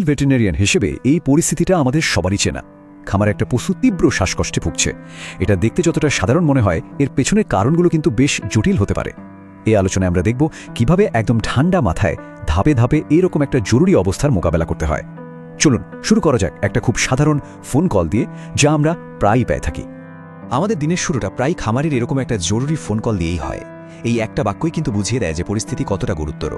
Veterinarian হিসেবে এই পরিস্থিতিটা আমাদের সবারই চেনা। খামারে একটা পশু তীব্র শ্বাসকষ্টে ভুগছে। এটা দেখতে যতটা সাধারণ মনে হয়, এর পেছনের কারণগুলো কিন্তু বেশ জটিল হতে পারে। এই আলোচনায় আমরা দেখব কিভাবে একদম ঠান্ডা মাথায় ধাপে ধাপে এরকম একটা জরুরি অবস্থার মোকাবেলা করতে হয়। চলুন শুরু করা যাক একটা খুব সাধারণ ফোন কল দিয়ে, যা আমরা প্রায়ই পেয়ে থাকি। আমাদের দিনের শুরুটা প্রায় খামারের এরকম একটা জরুরি ফোন কল দিয়েই হয়। এই একটা বাক্যই কিন্তু বুঝিয়ে দেয় যে পরিস্থিতি কতটা গুরুতর।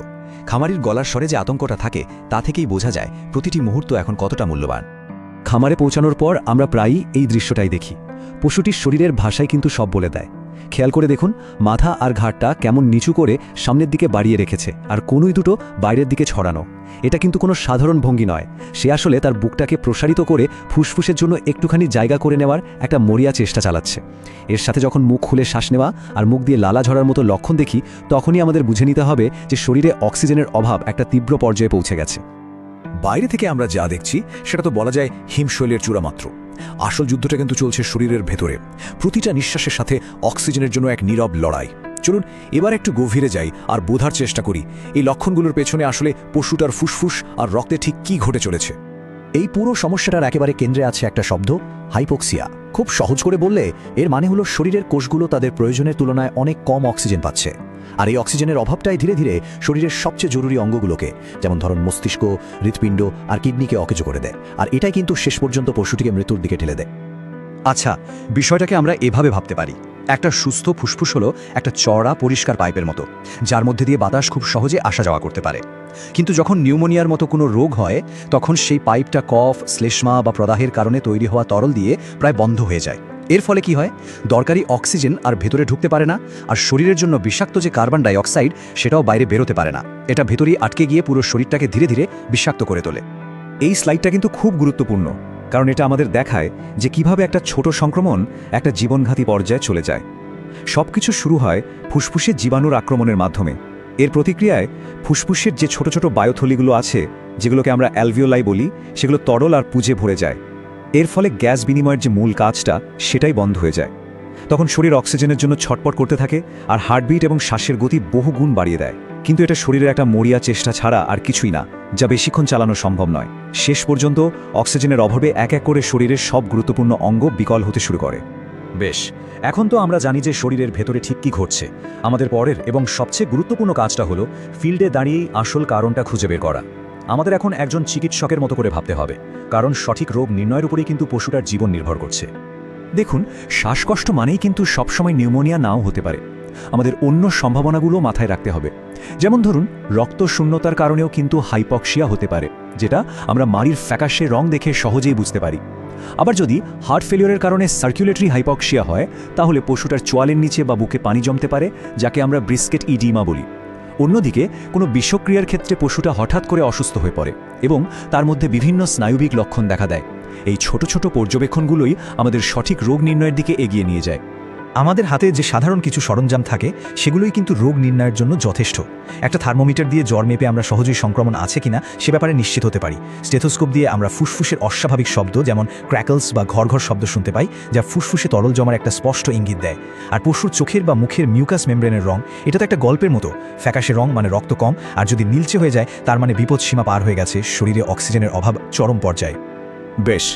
খামারির গলার স্বরে যে আতঙ্কটা থাকে তা থেকেই বোঝা যায় প্রতিটি মুহূর্ত এখন কতটা মূল্যবান। খামারে পৌঁছানোর পর আমরা প্রায়ই এই দৃশ্যটাই দেখি। পশুটির শরীরের ভাষাই কিন্তু সব বলে দেয়। খেয়াল করে দেখুন, মাথা আর ঘাড়টা কেমন নিচু করে সামনের দিকে বাড়িয়ে রেখেছে, আর কোনোই দুটো বাইরের দিকে ছড়ানো। এটা কিন্তু কোনো সাধারণ ভঙ্গি নয়। সে আসলে তার বুকটাকে প্রসারিত করে ফুসফুসের জন্য একটুখানি জায়গা করে নেওয়ার একটা মরিয়া চেষ্টা চালাচ্ছে। এর সাথে যখন মুখ খুলে শ্বাস নেওয়া আর মুখ দিয়ে লালা ঝরার মতো লক্ষণ দেখি, তখনই আমাদের বুঝে নিতে হবে যে শরীরে অক্সিজেনের অভাব একটা তীব্র পর্যায়ে পৌঁছে গেছে। বাইরে থেকে আমরা যা দেখছি সেটা তো বলা যায় হিমশৈলের চূড়ামাত্র। আসল যুদ্ধটা কিন্তু চলছে শরীরের ভেতরে। প্রতিটা নিঃশ্বাসের সাথে অক্সিজেনের জন্য এক নীরব লড়াই। চলুন এবার একটু গভীরে যাই আর বোঝার চেষ্টা করি এই লক্ষণগুলোর পেছনে আসলে পশুটার ফুসফুস আর রক্তে ঠিক কী ঘটে চলেছে। এই পুরো সমস্যাটার একেবারে কেন্দ্রে আছে একটা শব্দ, হাইপোক্সিয়া। খুব সহজ করে বললে এর মানে হলো শরীরের কোষগুলো তাদের প্রয়োজনের তুলনায় অনেক কম অক্সিজেন পাচ্ছে। আর এই অক্সিজেনের অভাবটাই ধীরে ধীরে শরীরের সবচেয়ে জরুরি অঙ্গগুলোকে, যেমন ধরুন মস্তিষ্ক, হৃৎপিণ্ড আর কিডনিকে অকেজো করে দেয়। আর এটাই কিন্তু শেষ পর্যন্ত পশুটিকে মৃত্যুর দিকে ঠেলে দেয়। আচ্ছা, বিষয়টাকে আমরা এভাবে ভাবতে পারি। একটা সুস্থ ফুসফুস হলো একটা চওড়া পরিষ্কার পাইপের মতো, যার মধ্যে দিয়ে বাতাস খুব সহজে আসা যাওয়া করতে পারে। কিন্তু যখন নিউমোনিয়ার মতো কোনো রোগ হয়, তখন সেই পাইপটা কফ, শ্লেষ্মা বা প্রদাহের কারণে তৈরি হওয়া তরল দিয়ে প্রায় বন্ধ হয়ে যায়। এর ফলে কি হয়, দরকারি অক্সিজেন আর ভেতরে ঢুকতে পারে না, আর শরীরের জন্য বিষাক্ত যে কার্বন ডাই অক্সাইড সেটাও বাইরে বেরোতে পারে না। এটা ভেতরেই আটকে গিয়ে পুরো শরীরটাকে ধীরে ধীরে বিষাক্ত করে তোলে। এই স্লাইডটা কিন্তু খুব গুরুত্বপূর্ণ, কারণ এটা আমাদের দেখায় যে কিভাবে একটা ছোট সংক্রমণ একটা জীবনঘাতী পর্যায়ে চলে যায়। সবকিছু শুরু হয় ফুসফুসের জীবাণুর আক্রমণের মাধ্যমে। এর প্রতিক্রিয়ায় ফুসফুসের যে ছোট ছোট বায়োথলিগুলো আছে, যেগুলোকে আমরা অ্যালভিওলাই বলি, সেগুলো তরল আর পুঁজে ভরে যায়। এর ফলে গ্যাস বিনিময়ের যে মূল কাজটা সেটাই বন্ধ হয়ে যায়। তখন শরীর অক্সিজেনের জন্য ছটপট করতে থাকে আর হার্টবিট এবং শ্বাসের গতি বহু গুণ বাড়িয়ে দেয়। কিন্তু এটা শরীরের একটা মরিয়া চেষ্টা ছাড়া আর কিছুই না, যা বেশিক্ষণ চালানো সম্ভব নয়। শেষ পর্যন্ত অক্সিজেনের অভাবে এক এক করে শরীরের সব গুরুত্বপূর্ণ অঙ্গ বিকল হতে শুরু করে। বেশ, এখন তো আমরা জানি যে শরীরের ভেতরে ঠিক কী ঘটছে। আমাদের পরের এবং সবচেয়ে গুরুত্বপূর্ণ কাজটা হলো ফিল্ডে দাঁড়িয়েই আসল কারণটা খুঁজে বের করা। আমাদের এখন একজন চিকিৎসকের মতো করে ভাবতে হবে, কারণ সঠিক রোগ নির্ণয়ের উপরেই কিন্তু পশুটার জীবন নির্ভর করছে। দেখুন, শ্বাসকষ্ট মানেই কিন্তু সবসময় নিউমোনিয়া নাও হতে পারে। আমাদের অন্য সম্ভাবনাগুলো মাথায় রাখতে হবে। যেমন ধরুন, রক্ত শূন্যতার কারণেও কিন্তু হাইপক্সিয়া হতে পারে, যেটা আমরা মাড়ির ফ্যাকাশে রং দেখে সহজেই বুঝতে পারি। আবার যদি হার্ট ফেলিওরের কারণে সার্কুলেটরি হাইপক্সিয়া হয়, তাহলে পশুটার চোয়ালের নিচে বা বুকে পানি জমতে পারে, যাকে আমরা ব্রিস্কেট ইডিমা বলি। অন্যদিকে কোনো বিষক্রিয়ার ক্ষেত্রে পশুটা হঠাৎ করে অসুস্থ হয়ে পড়ে এবং তার মধ্যে বিভিন্ন স্নায়ুবিক লক্ষণ দেখা দেয়। এই ছোট ছোট পর্যবেক্ষণগুলোই আমাদের সঠিক রোগ নির্ণয়ের দিকে এগিয়ে নিয়ে যায়। আমাদের হাতে যে সাধারণ কিছু সরঞ্জাম থাকে, সেগুলোই কিন্তু রোগ নির্ণয়ের জন্য যথেষ্ট। একটা থার্মোমিটার দিয়ে জ্বর মেপে আমরা সহজেই সংক্রমণ আছে কিনা সে ব্যাপারে নিশ্চিত হতে পারি। স্টেথোস্কোপ দিয়ে আমরা ফুসফুসের অস্বাভাবিক শব্দ, যেমন ক্র্যাকলস বা ঘর ঘর শব্দ শুনতে পাই, যা ফুসফুসে তরল জমার একটা স্পষ্ট ইঙ্গিত দেয়। আর পশুর চোখের বা মুখের মিউকাস মেমব্রেনের রং, এটা তো একটা গল্পের মতো। ফ্যাকাশে রং মানে রক্ত কম, আর যদি নীলচে হয়ে যায় তার মানে বিপদ সীমা পার হয়ে গেছে, শরীরে অক্সিজেনের অভাব চরম পর্যায়ে। বেশ,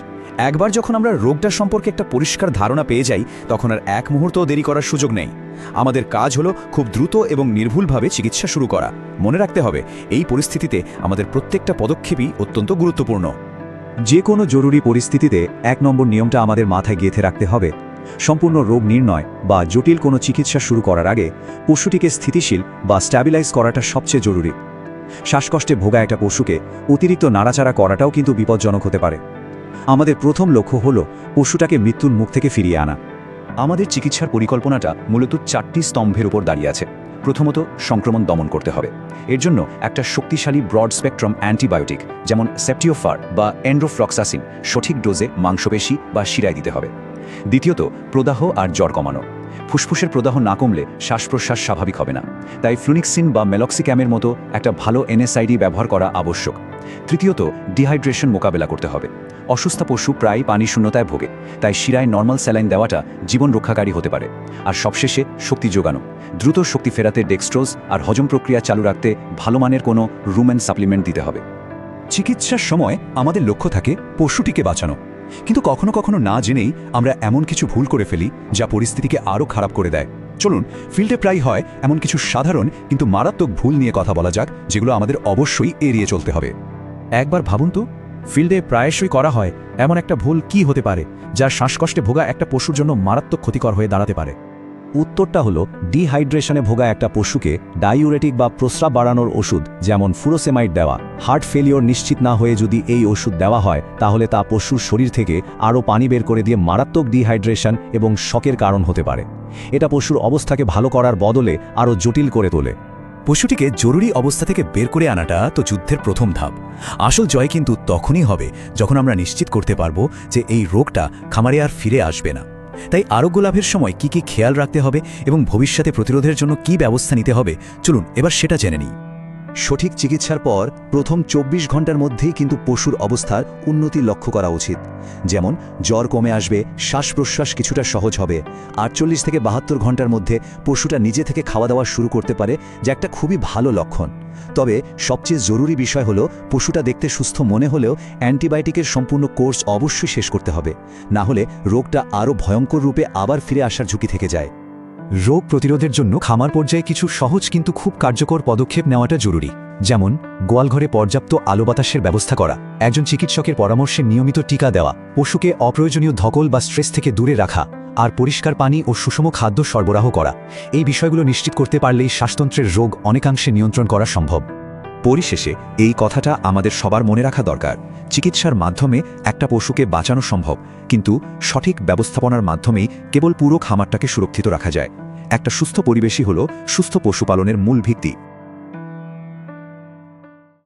একবার যখন আমরা রোগটা সম্পর্কে একটা পরিষ্কার ধারণা পেয়ে যাই, তখন আর এক মুহূর্তও দেরি করার সুযোগ নেই। আমাদের কাজ হলো খুব দ্রুত এবং নির্ভুলভাবে চিকিৎসা শুরু করা। মনে রাখতে হবে, এই পরিস্থিতিতে আমাদের প্রত্যেকটা পদক্ষেপই অত্যন্ত গুরুত্বপূর্ণ। যে কোনো জরুরি পরিস্থিতিতে 1 নম্বর নিয়মটা আমাদের মাথায় গেঁথে রাখতে হবে। সম্পূর্ণ রোগ নির্ণয় বা জটিল কোনো চিকিৎসা শুরু করার আগে পশুটিকে স্থিতিশীল বা স্ট্যাবিলাইজ করাটা সবচেয়ে জরুরি। শ্বাসকষ্টে ভোগা একটা পশুকে অতিরিক্ত নাড়াচাড়া করাটাও কিন্তু বিপজ্জনক হতে পারে। আমাদের প্রথম লক্ষ্য হলো পশুটাকে মৃত্যুর মুখ থেকে ফিরিয়ে আনা। আমাদের চিকিৎসার পরিকল্পনাটা মূলত 4টি স্তম্ভের উপর দাঁড়িয়ে আছে। প্রথমত, সংক্রমণ দমন করতে হবে। এর জন্য একটা শক্তিশালী ব্রড স্পেকট্রাম অ্যান্টিবায়োটিক, যেমন সেপ্টিওফার বা এন্ড্রোফ্লক্সাসিন, সঠিক ডোজে মাংসপেশি বা শিরায় দিতে হবে। দ্বিতীয়ত, প্রদাহ আর জ্বর কমানো। ফুসফুসের প্রদাহ না কমলে শ্বাস প্রশ্বাস স্বাভাবিক হবে না, তাই ফ্লুনিক্সিন বা মেলক্সিক্যামের মতো একটা ভালো এনএসআইডি ব্যবহার করা আবশ্যক। তৃতীয়ত, ডিহাইড্রেশন মোকাবেলা করতে হবে। অসুস্থ পশু প্রায় পানি শূন্যতায় ভোগে, তাই শিরায় নর্মাল স্যালাইন দেওয়াটা জীবন রক্ষাকারী হতে পারে। আর সবশেষে, শক্তি যোগানো। দ্রুত শক্তি ফেরাতে ডেক্সট্রোজ আর হজম প্রক্রিয়া চালু রাখতে ভালো মানের কোনো রুমেন সাপ্লিমেন্ট দিতে হবে। চিকিৎসার সময় আমাদের লক্ষ্য থাকে পশুটিকে বাঁচানো, কিন্তু কখনো কখনো না জেনেই আমরা এমন কিছু ভুল করে ফেলি যা পরিস্থিতিকে আরও খারাপ করে দেয়। চলুন ফিল্ডে প্রায় হয় এমন কিছু সাধারণ কিন্তু মারাত্মক ভুল নিয়ে কথা বলা যাক, যেগুলো আমাদের অবশ্যই এড়িয়ে চলতে হবে। একবার ভাবুন তো, ফিল্ডে প্রায়শই করা হয় এমন একটা ভুল কি হতে পারে যা শ্বাসকষ্টে ভোগা একটা পশুর জন্য মারাত্মক ক্ষতিকর হয়ে দাঁড়াতে পারে? উত্তরটা হলো ডিহাইড্রেশনে ভোগা একটা পশুকে ডাইউরেটিক বা প্রস্রাব বাড়ানোর ওষুধ যেমন ফুরোসেমাইড দেওয়া। হার্ট ফেলিওর নিশ্চিত না হয়ে যদি এই ওষুধ দেওয়া হয় তাহলে তা পশুর শরীর থেকে আরও পানি বের করে দিয়ে মারাত্মক ডিহাইড্রেশন এবং শকের কারণ হতে পারে। এটা পশুর অবস্থাকে ভালো করার বদলে আরও জটিল করে তোলে। পশুটিকে জরুরি অবস্থা থেকে বের করে আনাটা তো যুদ্ধের প্রথম ধাপ। আসল জয় কিন্তু তখনই হবে যখন আমরা নিশ্চিত করতে পারবো যে এই রোগটা খামারে আর ফিরে আসবে না। তাই আরোগ্য লাভের সময় কি কি খেয়াল রাখতে হবে এবং ভবিষ্যতে প্রতিরোধের জন্য কি ব্যবস্থা নিতে হবে, চলুন এবার সেটা জেনে নিই। সঠিক চিকিৎসার পর প্রথম 24 ঘন্টার মধ্যেই কিন্তু পশুর অবস্থার উন্নতি লক্ষ্য করা উচিত। যেমন জ্বর কমে আসবে, শ্বাস প্রশ্বাস কিছুটা সহজ হবে। 48 থেকে 72 ঘন্টার মধ্যে পশুটা নিজে থেকে খাওয়া দাওয়া শুরু করতে পারে, যা একটা খুবই ভালো লক্ষণ। তবে সবচেয়ে জরুরি বিষয় হলো পশুটা দেখতে সুস্থ মনে হলেও অ্যান্টিবায়োটিকের সম্পূর্ণ কোর্স অবশ্যই শেষ করতে হবে, না হলে রোগটা আরও ভয়ঙ্কর রূপে আবার ফিরে আসার ঝুঁকি থেকে যায়। রোগ প্রতিরোধের জন্য খামার পর্যায়ে কিছু সহজ কিন্তু খুব কার্যকর পদক্ষেপ নেওয়াটা জরুরি। যেমন গোয়ালঘরে পর্যাপ্ত আলো বাতাসের ব্যবস্থা করা, একজন চিকিৎসকের পরামর্শে নিয়মিত টিকা দেওয়া, পশুকে অপ্রয়োজনীয় ধকল বা স্ট্রেস থেকে দূরে রাখা, আর পরিষ্কার পানি ও সুষম খাদ্য সরবরাহ করা। এই বিষয়গুলো নিশ্চিত করতে পারলেই শ্বাসতন্ত্রের রোগ অনেকাংশে নিয়ন্ত্রণ করা সম্ভব। পরিশেষে এই কথাটা আমাদের সবার মনে রাখা দরকার, চিকিৎসার মাধ্যমে একটা পশুকে বাঁচানো সম্ভব, কিন্তু সঠিক ব্যবস্থাপনার মাধ্যমেই কেবল পুরো খামারটাকে সুরক্ষিত রাখা যায়। একটা সুস্থ পরিবেশই হলো সুস্থ পশুপালনের মূল ভিত্তি।